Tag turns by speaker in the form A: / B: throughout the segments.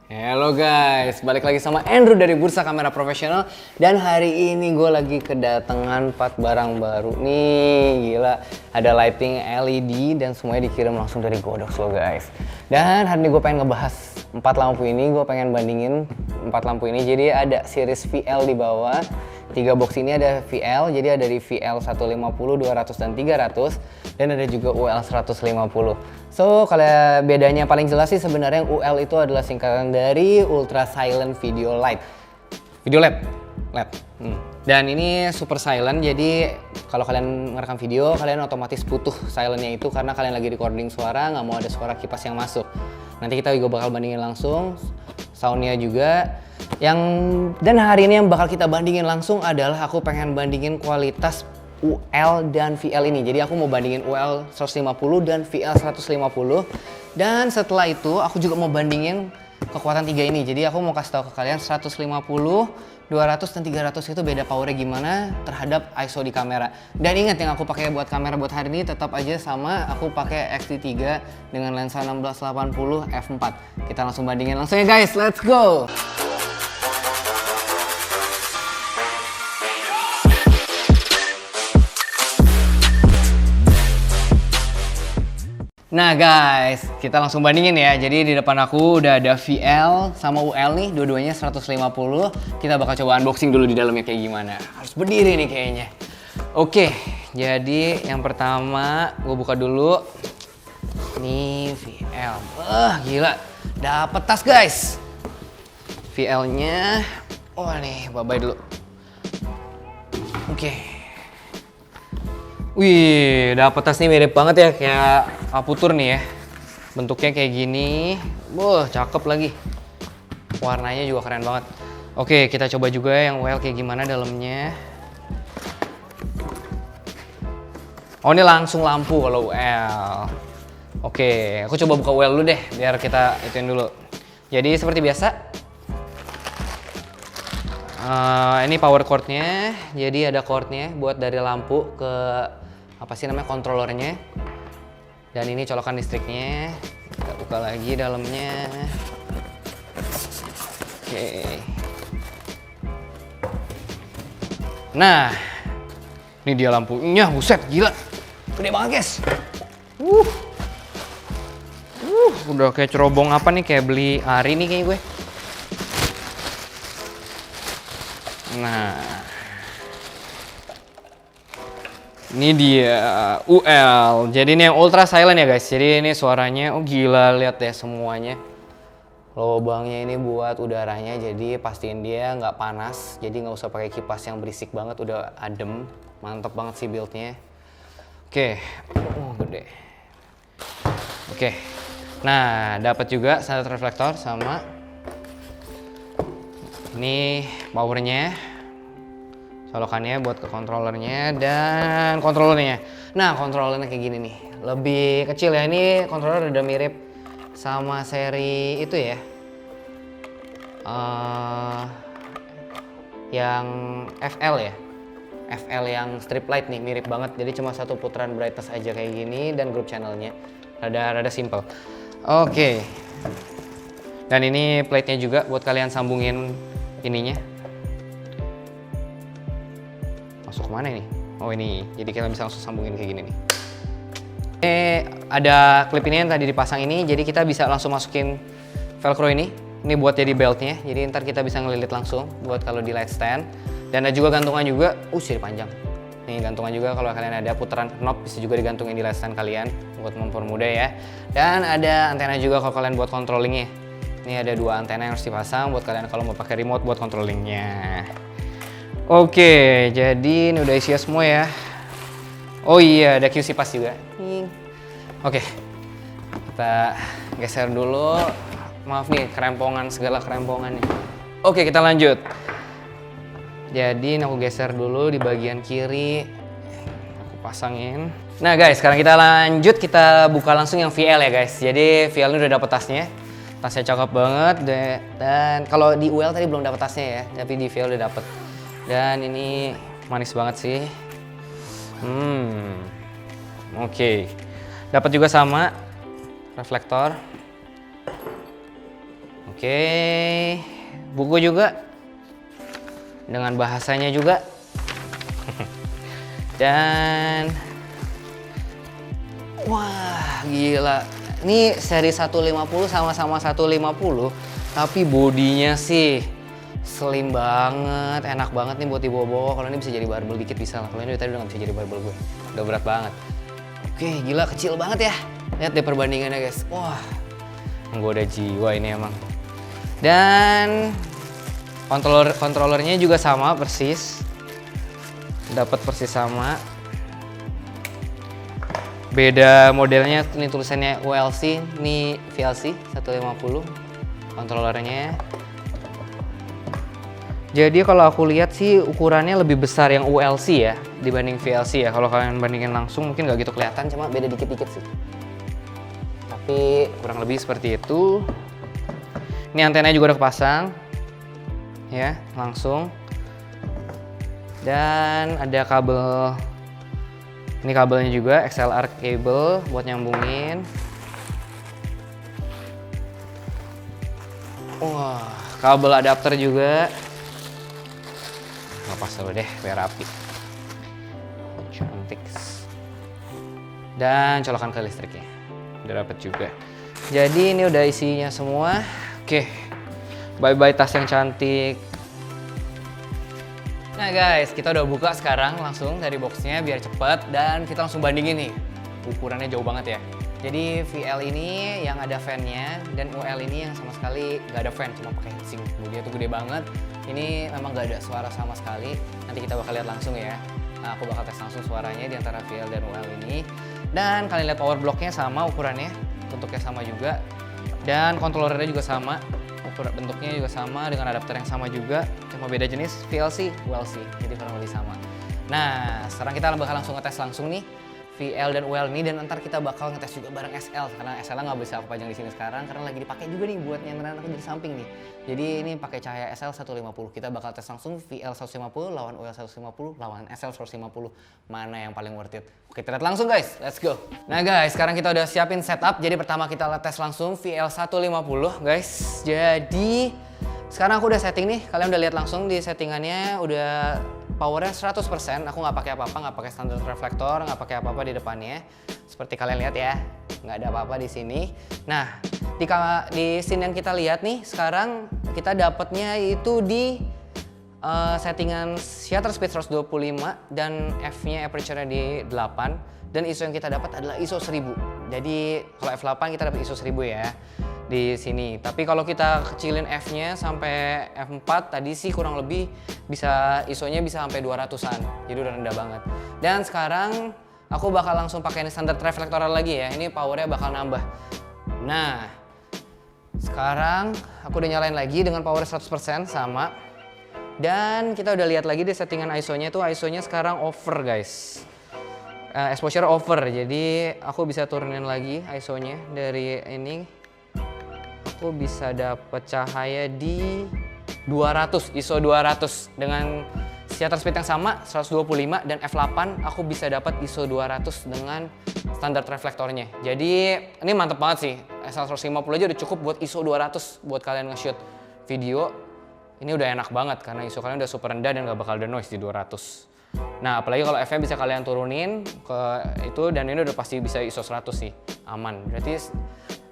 A: Halo guys, balik lagi sama Andrew dari Bursa Kamera Profesional. Dan hari ini gue lagi kedatangan 4 barang baru nih. Gila, ada lighting LED dan semuanya dikirim langsung dari Godox loh guys. Dan hari ini gue pengen ngebahas 4 lampu ini. Gue pengen bandingin 4 lampu ini. Jadi ada series VL di bawah. 3 box ini ada VL, jadi ada di VL 150, 200, dan 300. Dan ada juga UL 150. So, kalau bedanya paling jelas sih sebenarnya UL itu adalah singkatan dari Ultra Silent Video Light. Video LED. Dan ini super silent, jadi kalau kalian merekam video, kalian otomatis butuh silentnya itu karena kalian lagi recording suara, nggak mau ada suara kipas yang masuk. Nanti kita juga bakal bandingin langsung, soundnya juga. Dan hari ini yang bakal kita bandingin langsung adalah aku pengen bandingin kualitas UL dan VL ini. Jadi aku mau bandingin UL 150 dan VL 150. Dan setelah itu aku juga mau bandingin kekuatan 3 ini. Jadi aku mau kasih tahu ke kalian 150, 200, dan 300 itu beda powernya gimana terhadap ISO di kamera. Dan ingat, yang aku pakai buat kamera buat hari ini tetap aja sama, aku pakai X-T3 dengan lensa 1680 f4. Kita langsung bandingin langsung ya guys, let's go! Nah guys, kita langsung bandingin ya. Jadi di depan aku udah ada VL sama UL nih, dua-duanya 150. Kita bakal coba unboxing dulu di dalamnya kayak gimana. Harus berdiri nih kayaknya. Oke, jadi yang pertama gue buka dulu. Nih VL. Gila, dapet tas guys. VL-nya. Oh nih, bye-bye dulu. Oke. Wih, dapet tas nih mirip banget ya kayak Aputur nih ya. Bentuknya kayak gini. Wah, cakep lagi. Warnanya juga keren banget. Oke, kita coba juga yang UL kayak gimana dalamnya. Oh, ini langsung lampu kalau UL. Oke, aku coba buka UL dulu deh biar kita ituin dulu. Jadi seperti biasa. Ini power cordnya. Jadi ada cordnya buat dari lampu ke controllernya. Dan ini colokan listriknya. Kita buka lagi dalamnya. Oke. Nah, ini dia lampunya. Buset, gila. Gede banget guys. Udah kayak cerobong apa nih, kayak beli Ari nih kayak gue. Nah, ini dia UL. Jadi ini yang ultra silent ya guys. Jadi ini suaranya, oh gila, lihat deh semuanya. Lubangnya ini buat udaranya, jadi pastiin dia nggak panas. Jadi nggak usah pakai kipas yang berisik banget, udah adem. Mantep banget sih buildnya. Oke, gede. Oke, nah dapat juga standar reflektor sama. Ini powernya, colokannya buat ke controllernya dan controllernya. Nah, controllernya kayak gini nih, lebih kecil ya. Ini controller udah mirip sama seri itu ya, yang FL ya, FL yang strip light nih, mirip banget. Jadi cuma satu putaran brightness aja kayak gini dan group channelnya rada simple. Oke. Dan ini plate-nya juga buat kalian sambungin ininya. Masuk kemana ini? Oh ini, jadi kita bisa langsung sambungin kayak gini nih. Ada klip ini yang tadi dipasang ini, jadi kita bisa langsung masukin velcro ini. Ini buat jadi beltnya, jadi ntar kita bisa ngelilit langsung buat kalau di light stand. Dan ada juga gantungan juga, jadi panjang. Nih gantungan juga kalau kalian ada putaran knob bisa juga digantungin di light stand kalian buat mempermudah ya. Dan ada antena juga kalau kalian buat controllingnya. Ini ada 2 antena yang harus dipasang buat kalian kalau mau pakai remote buat controllingnya. Oke, jadi ini udah isi semua ya. Oh iya, ada QC pass juga. Oke, kita geser dulu. Maaf nih, kerempongan, segala kerempongannya. Oke, kita lanjut. Jadi aku geser dulu di bagian kiri. Aku pasangin. Nah guys, sekarang kita lanjut. Kita buka langsung yang VL ya guys. Jadi VL ini udah dapet tasnya. Tasnya cakep banget. Dan kalau di UL tadi belum dapet tasnya ya. Tapi di VL udah dapet. Dan ini manis banget sih. Oke. Dapat juga sama reflektor. Oke, buku juga dengan bahasanya juga. Dan wah, gila. Ini seri 150 sama-sama 150, tapi bodinya sih slim banget, enak banget nih buat dibawa-bawa. Kalau ini bisa jadi barbel dikit bisa lah. Kalau ini tadi udah gak bisa jadi barbel gue, udah berat banget. Oke, gila kecil banget ya. Lihat deh perbandingannya guys. Wah, menggoda jiwa ini emang. Dan kontrolernya juga sama persis. Dapat persis sama. Beda modelnya, ini tulisannya ULC, ini VLC 150 kontrolernya. Jadi kalau aku lihat sih ukurannya lebih besar yang ULC ya dibanding VLC ya. Kalau kalian bandingin langsung mungkin nggak gitu kelihatan, cuma beda dikit-dikit sih. Tapi kurang lebih seperti itu. Ini antenanya juga udah kepasang ya, langsung. Dan ada kabel. Ini kabelnya juga XLR cable buat nyambungin. Wah, kabel adapter juga. Lepas dulu deh biar rapi. Cantik. Dan colokan ke listriknya. Udah dapet juga. Jadi ini udah isinya semua. Oke. Bye-bye tas yang cantik. Nah guys, kita udah buka sekarang langsung dari boxnya biar cepet, dan kita langsung bandingin nih. Ukurannya jauh banget ya. Jadi VL ini yang ada fan-nya, dan UL ini yang sama sekali gak ada fan, cuma pakai heatsink. Bodinya tuh gede banget. Ini memang gak ada suara sama sekali. Nanti kita bakal lihat langsung ya. Nah, aku bakal tes langsung suaranya di antara VL dan UL ini. Dan kalian lihat power block-nya sama ukurannya, bentuknya sama juga. Dan controllernya juga sama. Bentuknya juga sama dengan adapter yang sama juga, cuma beda jenis VLC, ULC, jadi kurang lebih sama. Nah, sekarang kita bakal langsung ngetes langsung nih VL dan UL ini, dan ntar kita bakal ngetes juga bareng SL karena SL nggak bisa aku pajang di sini sekarang karena lagi dipakai juga nih buat nyanterin aku di samping nih. Jadi ini pakai cahaya SL 150. Kita bakal tes langsung VL 150 lawan UL 150 lawan SL 150, mana yang paling worth it. Oke, kita lihat langsung guys, let's go. Nah guys, sekarang kita udah siapin setup. Jadi pertama kita tes langsung VL 150 guys. Jadi sekarang aku udah setting nih, kalian udah lihat langsung di settingannya udah powernya 100%. Aku nggak pakai apa-apa, nggak pakai standar reflektor, nggak pakai apa-apa di depannya. Seperti kalian lihat ya, nggak ada apa-apa di sini. Nah, di scene yang kita lihat nih, sekarang kita dapatnya itu di settingan shutter speed 125 dan f-nya aperture-nya di 8, dan ISO yang kita dapat adalah ISO 1000. Jadi kalau f8 kita dapat ISO 1000 ya di sini. Tapi kalau kita kecilin f-nya sampai f4 tadi sih kurang lebih bisa ISO-nya bisa sampai 200-an. Jadi udah rendah banget. Dan sekarang aku bakal langsung pakai standar reflektoral lagi ya. Ini powernya bakal nambah. Nah, sekarang aku udah nyalain lagi dengan power 100% sama. Dan kita udah lihat lagi di settingan ISO-nya tuh, ISO-nya sekarang over guys. Exposure over, jadi aku bisa turunin lagi ISO-nya dari ini. Aku bisa dapet cahaya di 200, ISO 200 dengan shutter speed yang sama 125, dan f8 aku bisa dapat ISO 200 dengan standar reflektornya. Jadi ini mantep banget sih. SL 150 aja udah cukup buat ISO 200 buat kalian nge-shoot video. Ini udah enak banget karena ISO kalian udah super rendah dan gak bakal ada noise di 200. Nah, apalagi kalau F-nya bisa kalian turunin ke itu, dan ini udah pasti bisa ISO 100 sih, aman. Berarti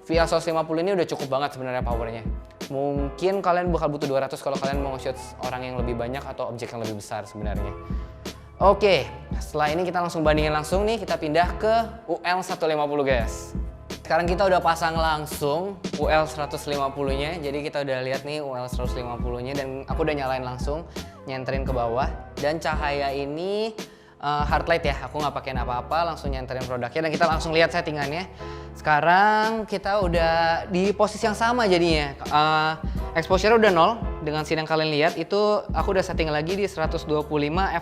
A: VL 150 ini udah cukup banget sebenarnya powernya. Mungkin kalian bakal butuh 200 kalau kalian mau nge-shoot orang yang lebih banyak atau objek yang lebih besar sebenarnya. Oke, setelah ini kita langsung bandingin langsung nih, kita pindah ke UL 150 guys. Sekarang kita udah pasang langsung UL 150-nya, jadi kita udah lihat nih UL 150-nya, dan aku udah nyalain langsung, nyenterin ke bawah. Dan cahaya ini hard light ya, aku nggak pakein apa-apa, langsung nyenterin produknya, dan kita langsung lihat settingannya. Sekarang kita udah di posisi yang sama jadinya. Exposure udah 0, dengan scene yang kalian lihat itu aku udah setting lagi di 125,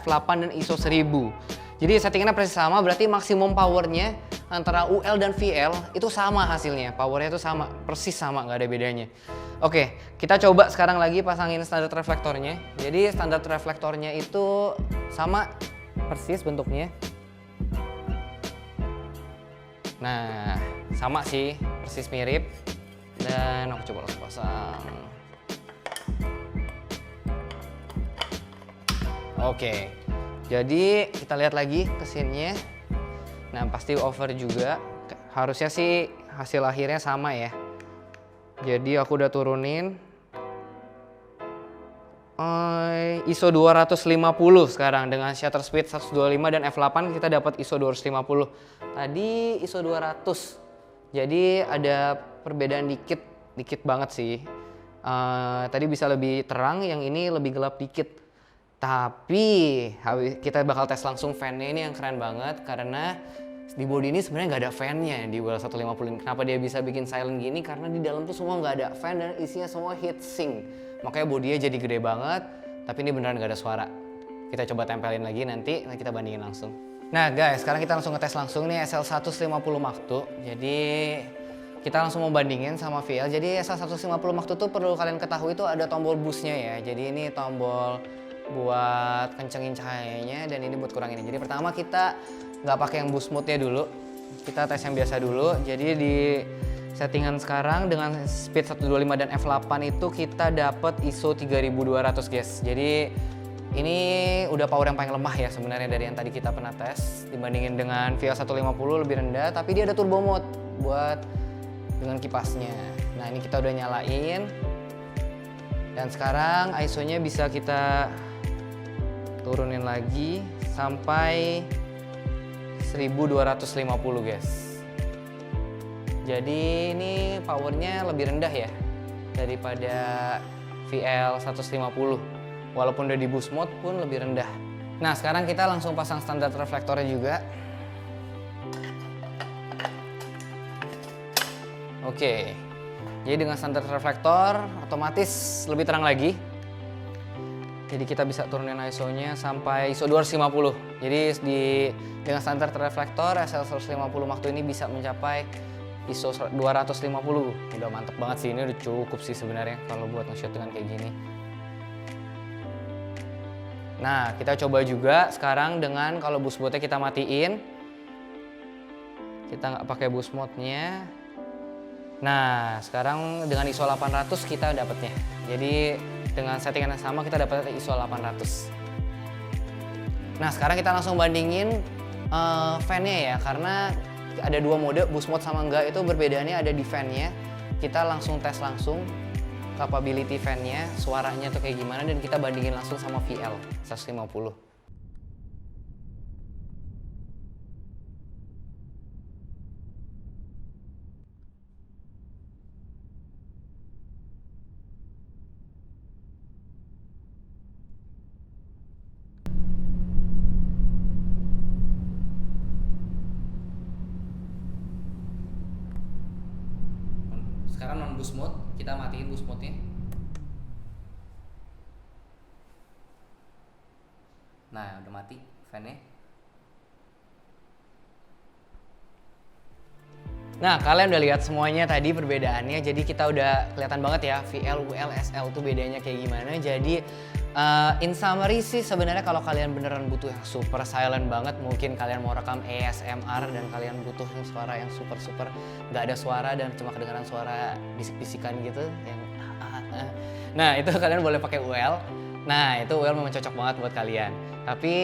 A: f8 dan ISO 1000. Jadi settingannya persis sama, berarti maksimum powernya antara UL dan VL itu sama hasilnya. Powernya itu sama, persis sama, nggak ada bedanya. Oke, kita coba sekarang lagi pasangin standar reflektornya. Jadi standar reflektornya itu sama, persis bentuknya. Nah, sama sih, persis mirip. Dan aku coba langsung pasang. Oke, jadi kita lihat lagi ke scene-nya. Nah, pasti over juga. Harusnya sih hasil akhirnya sama ya. Jadi aku udah turunin ISO 250 sekarang dengan shutter speed 125 dan f8 kita dapat ISO 250. Tadi ISO 200. Jadi ada perbedaan dikit banget sih. Tadi bisa lebih terang, yang ini lebih gelap dikit. Tapi kita bakal tes langsung fan-nya ini yang keren banget karena di body ini sebenarnya nggak ada fan-nya di UL 150. Kenapa dia bisa bikin silent gini? Karena di dalam tuh semua nggak ada fan dan isinya semua heatsink. Makanya bodinya jadi gede banget, tapi ini beneran nggak ada suara. Kita coba tempelin lagi nanti kita bandingin langsung. Nah guys, sekarang kita langsung ngetes langsung nih SL150 Mark II. Jadi kita langsung mau bandingin sama VL. Jadi SL150 Mark II tuh perlu kalian ketahui itu ada tombol boost-nya ya. Jadi ini tombol buat kencengin cahayanya dan ini buat kurangin. Jadi pertama kita nggak pakai yang boost mode-nya dulu, kita tes yang biasa dulu. Jadi di settingan sekarang dengan speed 125 dan f8 itu kita dapat ISO 3200 guys. Jadi ini udah power yang paling lemah ya sebenarnya dari yang tadi kita pernah tes. Dibandingin dengan VL 150 lebih rendah, tapi dia ada turbo mode buat dengan kipasnya. Nah ini kita udah nyalain dan sekarang ISO-nya bisa kita turunin lagi sampai 1250 guys. Jadi ini powernya lebih rendah ya daripada VL 150. Walaupun udah di boost mode pun lebih rendah. Nah sekarang kita langsung pasang standar reflektornya juga. Oke, jadi dengan standar reflektor otomatis lebih terang lagi. Jadi kita bisa turunin ISO-nya sampai ISO 250. Jadi dengan standar reflektor SL150 Mark II ini bisa mencapai ISO 250. Udah mantep banget sih, ini udah cukup sih sebenarnya kalau buat nge-shoot dengan kayak gini. Nah, kita coba juga sekarang dengan kalau boost mode-nya kita matiin. Kita nggak pakai boost mode-nya. Nah, sekarang dengan ISO 800 kita dapatnya. Jadi dengan settingan yang sama kita dapat ISO 800. Nah sekarang kita langsung bandingin fan-nya ya, karena ada dua mode, boost mode sama enggak itu perbedaannya ada di fan-nya. Kita langsung tes langsung capability fan-nya, suaranya tuh kayak gimana, dan kita bandingin langsung sama VL 150. Sekarang non boost mode, kita matiin boost mode-nya. Nah, udah mati fan-nya. Nah, kalian udah lihat semuanya tadi perbedaannya. Jadi kita udah kelihatan banget ya VL, UL, SL tuh bedanya kayak gimana. Jadi in summary sih sebenarnya kalau kalian beneran butuh yang super silent banget, mungkin kalian mau rekam ASMR dan kalian butuh yang suara yang super nggak ada suara dan cuma kedengaran suara bisik-bisikan gitu yang nah itu kalian boleh pakai UL. Nah itu UL memang cocok banget buat kalian. Tapi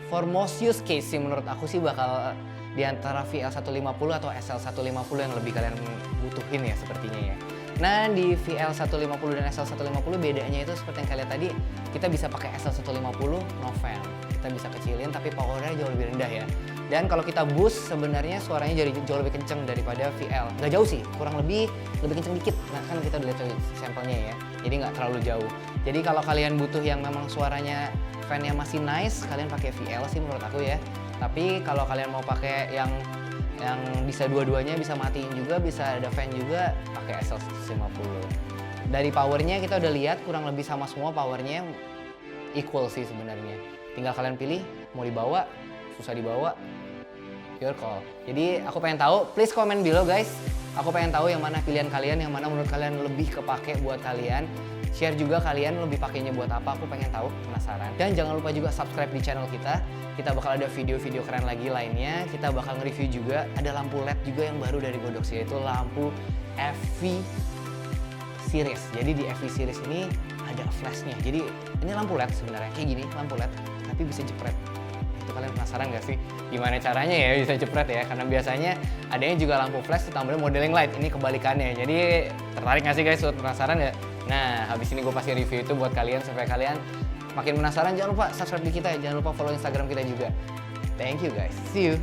A: for most use case sih menurut aku sih bakal di antara VL 150 atau SL 150 yang lebih kalian butuhin ya sepertinya ya. Nah di VL 150 dan SL 150 bedanya itu seperti yang kalian tadi, kita bisa pakai SL 150 no fan, kita bisa kecilin tapi powernya jauh lebih rendah ya. Dan kalau kita boost sebenarnya suaranya jadi jauh lebih kenceng daripada VL. Nggak jauh sih, kurang lebih kenceng dikit. Nah kan kita udah lihat sampelnya ya, jadi nggak terlalu jauh. Jadi kalau kalian butuh yang memang suaranya fan-nya masih nice, kalian pakai VL sih menurut aku ya. Tapi kalau kalian mau pakai yang bisa dua-duanya, bisa matiin juga, bisa ada fan juga, pakai SL150. Dari powernya kita udah lihat kurang lebih sama semua, powernya equal sih sebenarnya. Tinggal kalian pilih mau dibawa, susah dibawa, your call. Jadi aku pengen tahu, please comment below guys. Aku pengen tahu yang mana pilihan kalian, yang mana menurut kalian lebih kepake buat kalian. Share juga kalian lebih pakainya buat apa, aku pengen tahu, penasaran. Dan jangan lupa juga subscribe di channel kita. Kita bakal ada video-video keren lagi lainnya. Kita bakal nge-review juga, ada lampu LED juga yang baru dari Godox, yaitu lampu FV series. Jadi di FV series ini ada flashnya. Jadi ini lampu LED sebenarnya, kayak gini lampu LED, tapi bisa jepret. Itu kalian penasaran gak sih gimana caranya ya bisa jepret ya? Karena biasanya adanya juga lampu flash ditambah modeling light, ini kebalikannya. Jadi tertarik gak sih guys? Penasaran gak? Nah, habis ini gue pasti review itu buat kalian supaya kalian makin penasaran. Jangan lupa subscribe di kita ya, jangan lupa follow Instagram kita juga. Thank you guys, see you.